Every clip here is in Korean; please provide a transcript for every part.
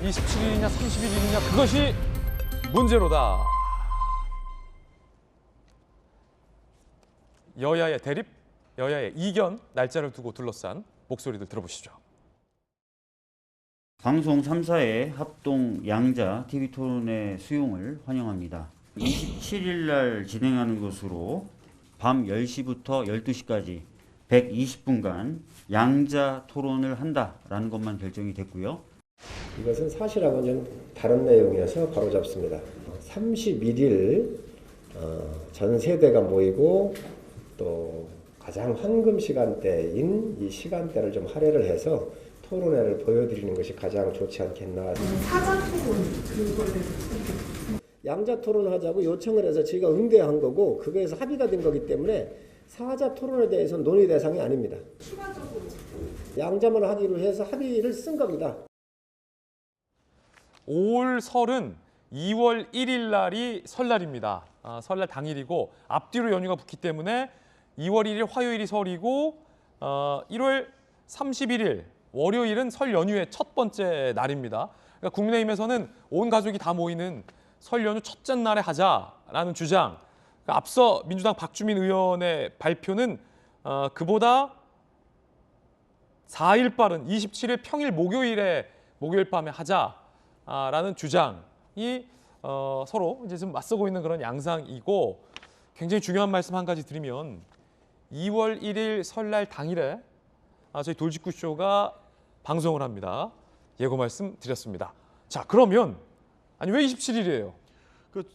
27일이냐 31일이냐 그것이 문제로다. 여야의 대립, 여야의 이견, 날짜를 두고 둘러싼 목소리들 들어보시죠. 방송 3사의 합동 양자 TV 토론회 수용을 환영합니다. 27일 날 진행하는 것으로 밤 10시부터 12시까지 120분간 양자 토론을 한다라는 것만 결정이 됐고요. 이것은 사실하고는 좀 다른 내용이어서 바로잡습니다. 31일 전 세대가 모이고 또 가장 황금 시간대인 이 시간대를 좀 할애를 해서 토론회를 보여드리는 것이 가장 좋지 않겠나. 사자 토론 그거를 양자 토론을 하자고 요청을 해서 저희가 응대한 거고 그거에서 합의가 된 거기 때문에 사자 토론에 대해서는 논의 대상이 아닙니다. 추가적으로 양자만 하기로 해서 합의를 쓴 겁니다. 5월 설은 2월 1일 날이 설날입니다. 설날 당일이고 앞뒤로 연휴가 붙기 때문에 2월 1일 화요일이 설이고 1월 31일 월요일은 설 연휴의 첫 번째 날입니다. 그러니까 국민의힘에서는 온 가족이 다 모이는 설 연휴 첫째 날에 하자라는 주장. 그러니까 앞서 민주당 박주민 의원의 발표는 그보다 4일 빠른 27일 평일 목요일 밤에 하자라는 주장이 서로 이제 좀 맞서고 있는 그런 양상이고 굉장히 중요한 말씀 한 가지 드리면 2월 1일 설날 당일에 저희 돌직구쇼가 방송을 합니다. 예고 말씀 드렸습니다. 자, 그러면 아니 왜 27일이에요?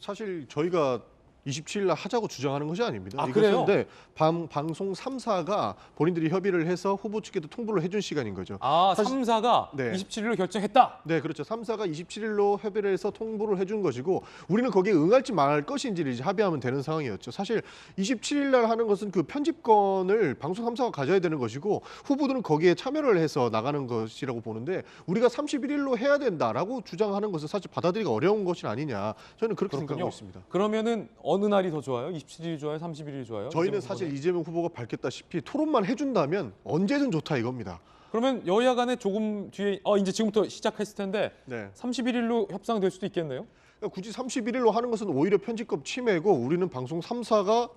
사실 저희가 27일 날 하자고 주장하는 것이 아닙니다. 그래요? 네, 방송 3사가 본인들이 협의를 해서 후보 측에도 통보를 해준 시간인 거죠. 사실, 3사가 네. 27일로 결정했다? 네, 그렇죠. 3사가 27일로 협의를 해서 통보를 해준 것이고 우리는 거기에 응할지 말할 것인지를 이제 합의하면 되는 상황이었죠. 사실 27일 날 하는 것은 그 편집권을 방송 3사가 가져야 되는 것이고 후보들은 거기에 참여를 해서 나가는 것이라고 보는데 우리가 31일로 해야 된다라고 주장하는 것은 사실 받아들이기가 어려운 것이 아니냐. 저는 그렇게 생각하고 있습니다. 그러면은 어느 날이 더 좋아요? 27일이 좋아요? 31일이 좋아요? 저희는 사실 이재명 후보가 밝혔다시피 토론만 해준다면 언제든 좋다 이겁니다. 그러면 여야 간에 조금 뒤에 이제 지금부터 시작했을 텐데 네. 31일로 협상될 수도 있겠네요? 그러니까 굳이 31일로 하는 것은 오히려 편집법 침해고 우리는 방송 3사가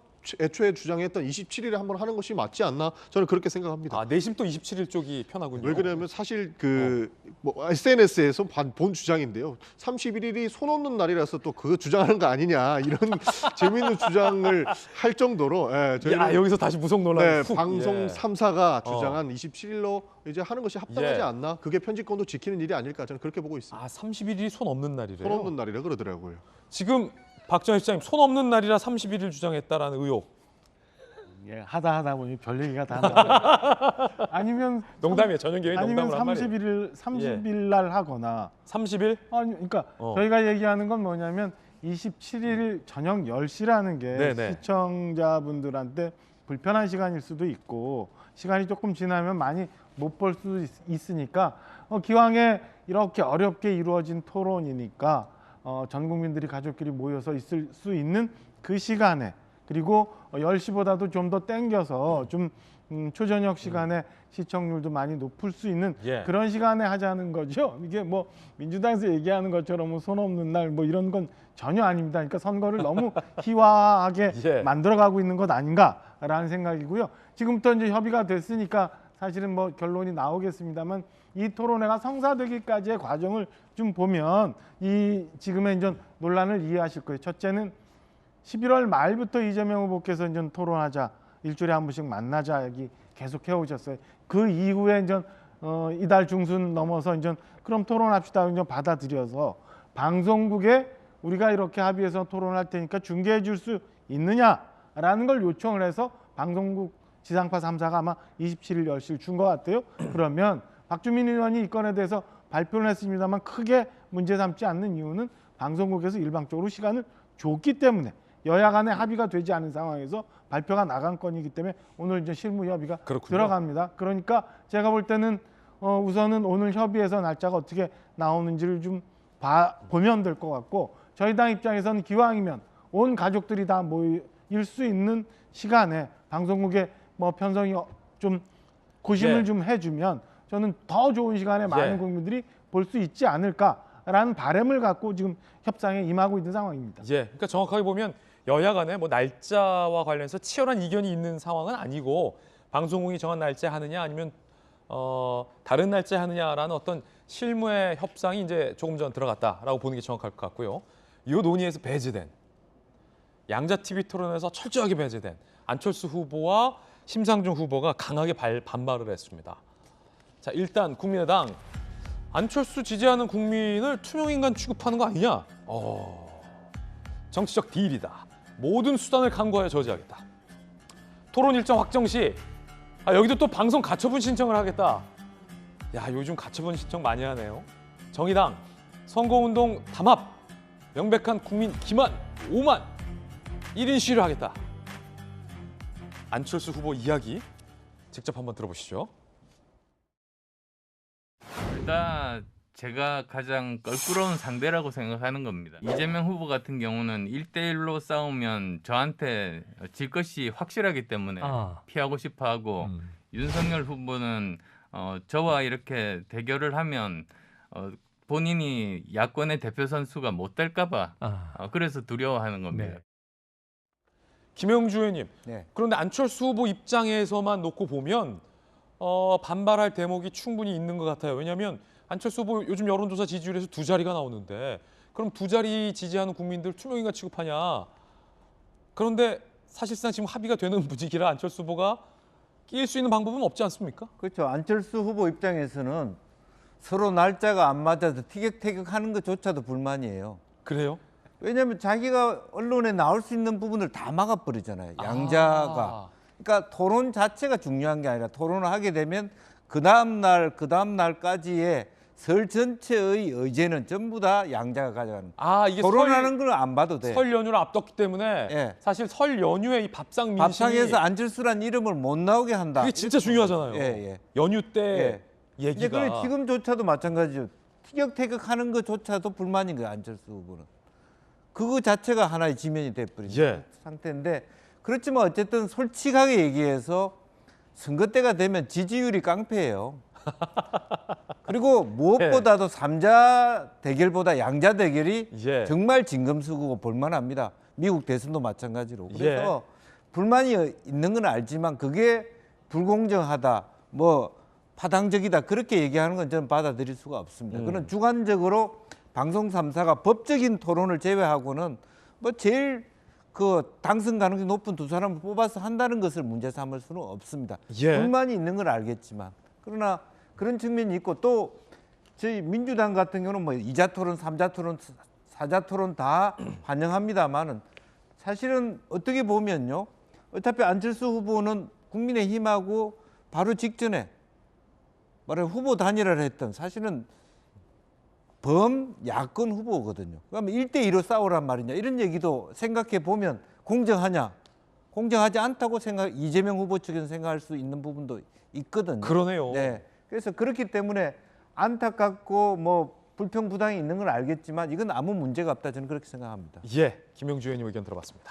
애초에 주장했던 27일에 한번 하는 것이 맞지 않나 저는 그렇게 생각합니다. 내심 또 27일 쪽이 편하군요. 왜 그러냐면 사실 SNS에서 본 주장인데요. 31일이 손 없는 날이라서 또 그거 주장하는 거 아니냐 이런 재미있는 주장을 할 정도로 저희는 여기서 다시 무속 논란. 방송 3사가 주장한 27일로 이제 하는 것이 합당하지 않나? 그게 편집권도 지키는 일이 아닐까 저는 그렇게 보고 있습니다. 31일이 손 없는 날이래요? 손 없는 날이라 그러더라고요. 지금 박정희 시장님 손 없는 날이라 31일 주장했다라는 의혹. 예, 하다 보니 별 얘기가 다 나와요. 아니면 농담이에요. 전용기획 아니면 농담을 한 말이에요. 30일 날 하거나 30일? 아니 그러니까 저희가 얘기하는 건 뭐냐면 27일 저녁 10시라는 게 네네. 시청자분들한테 불편한 시간일 수도 있고 시간이 조금 지나면 많이 못 볼 수도 있으니까 기왕에 이렇게 어렵게 이루어진 토론이니까 전 국민들이 가족끼리 모여서 있을 수 있는 그 시간에 그리고 10시보다도 좀 더 땡겨서 좀 초저녁 시간에 시청률도 많이 높을 수 있는 그런 시간에 하자는 거죠. 이게 뭐 민주당에서 얘기하는 것처럼 손 없는 날 뭐 이런 건 전혀 아닙니다. 그러니까 선거를 너무 희화하게 만들어가고 있는 것 아닌가라는 생각이고요. 지금부터 이제 협의가 됐으니까 사실은 뭐 결론이 나오겠습니다만 이 토론회가 성사되기까지의 과정을 좀 보면 이 지금의 이제 논란을 이해하실 거예요. 첫째는 11월 말부터 이재명 후보께서 이제 토론하자, 일주일에 한 번씩 만나자 얘기 계속 해오셨어요. 그 이후에 이제 이달 중순 넘어서 이제 그럼 토론합시다 이제 받아들여서 방송국에 우리가 이렇게 합의해서 토론할 테니까 중계해 줄 수 있느냐라는 걸 요청을 해서 방송국 지상파 3사가 아마 27일 10시를 준 것 같아요. 그러면 박주민 의원이 이 건에 대해서 발표를 했습니다만 크게 문제 삼지 않는 이유는 방송국에서 일방적으로 시간을 줬기 때문에 여야 간에 합의가 되지 않은 상황에서 발표가 나간 건이기 때문에 오늘 이제 실무 협의가 들어갑니다. 그러니까 제가 볼 때는 우선은 오늘 협의해서 날짜가 어떻게 나오는지를 좀 보면 될 것 같고 저희 당 입장에서는 기왕이면 온 가족들이 다 모일 수 있는 시간에 방송국에 뭐 편성이 좀 고심을 좀 해주면 저는 더 좋은 시간에 많은 예. 국민들이 볼 수 있지 않을까라는 바람을 갖고 지금 협상에 임하고 있는 상황입니다. 예, 그러니까 정확하게 보면 여야 간에 뭐 날짜와 관련해서 치열한 이견이 있는 상황은 아니고 방송국이 정한 날짜에 하느냐 아니면 다른 날짜에 하느냐라는 어떤 실무의 협상이 이제 조금 전 들어갔다라고 보는 게 정확할 것 같고요. 이 논의에서 배제된 양자 TV 토론에서 철저하게 배제된 안철수 후보와 심상정 후보가 강하게 반발을 했습니다. 자, 일단 국민의당 안철수 지지하는 국민을 투명인간 취급하는 거 아니냐? 정치적 딜이다. 모든 수단을 강구하여 저지하겠다. 토론 일정 확정 시 여기도 또 방송 가처분 신청을 하겠다. 야, 요즘 가처분 신청 많이 하네요. 정의당 선거운동 담합 명백한 국민 기만 5만 1인 시위를 하겠다. 안철수 후보 이야기 직접 한번 들어보시죠. 일단 제가 가장 껄끄러운 상대라고 생각하는 겁니다. 이재명 후보 같은 경우는 1대1로 싸우면 저한테 질 것이 확실하기 때문에 피하고 싶어하고 윤석열 후보는 저와 이렇게 대결을 하면 본인이 야권의 대표 선수가 못 될까 봐 그래서 두려워하는 겁니다. 네. 김영주 의원님, 네. 그런데 안철수 후보 입장에서만 놓고 보면 반발할 대목이 충분히 있는 것 같아요. 왜냐하면 안철수 후보 요즘 여론조사 지지율에서 2자리가 나오는데 그럼 2자리 지지하는 국민들 투명인간 취급하냐. 그런데 사실상 지금 합의가 되는 분위기라 안철수 후보가 끼일 수 있는 방법은 없지 않습니까? 그렇죠. 안철수 후보 입장에서는 서로 날짜가 안 맞아서 티격태격하는 것조차도 불만이에요. 그래요? 왜냐하면 자기가 언론에 나올 수 있는 부분을 다 막아버리잖아요. 양자가. 그러니까 토론 자체가 중요한 게 아니라 토론을 하게 되면 그 다음 날까지의 설 전체의 의제는 전부 다 양자가 가져가는. 이게 토론하는 걸 안 봐도 돼. 설 연휴를 앞뒀기 때문에 예. 사실 설 연휴에 이 밥상 민심이 밥상에서 안철수란 이름을 못 나오게 한다. 그게 진짜 중요하잖아요. 예. 연휴 때 이제 얘기가. 그래 지금조차도 마찬가지죠. 티격태격하는 것조차도 불만인 거예요. 안철수 후보는. 그거 자체가 하나의 지면이 돼버린 예. 상태인데 그렇지만 어쨌든 솔직하게 얘기해서 선거 때가 되면 지지율이 깡패예요. 그리고 무엇보다도 삼자 대결보다 양자 대결이 예. 정말 진검수고 볼만합니다. 미국 대선도 마찬가지로. 그래서 불만이 있는 건 알지만 그게 불공정하다, 뭐 파당적이다 그렇게 얘기하는 건 저는 받아들일 수가 없습니다. 그건 주관적으로 방송 3사가 법적인 토론을 제외하고는 뭐 제일 그 당선 가능성이 높은 두 사람을 뽑아서 한다는 것을 문제 삼을 수는 없습니다. 예. 불만이 있는 걸 알겠지만 그러나 그런 측면이 있고 또 저희 민주당 같은 경우는 뭐 2자 토론, 3자 토론, 4자 토론 다 환영합니다만은 사실은 어떻게 보면요. 어차피 안철수 후보는 국민의힘하고 바로 직전에 말해 후보 단일화를 했던 사실은 범야권 후보거든요. 그러면 1대2로 싸우란 말이냐 이런 얘기도 생각해 보면 공정하냐? 공정하지 않다고 이재명 후보 측에서 생각할 수 있는 부분도 있거든요. 그러네요. 네. 그래서 그렇기 때문에 안타깝고 뭐 불평부당이 있는 걸 알겠지만 이건 아무 문제가 없다 저는 그렇게 생각합니다. 예, 김영주 의원님 의견 들어봤습니다.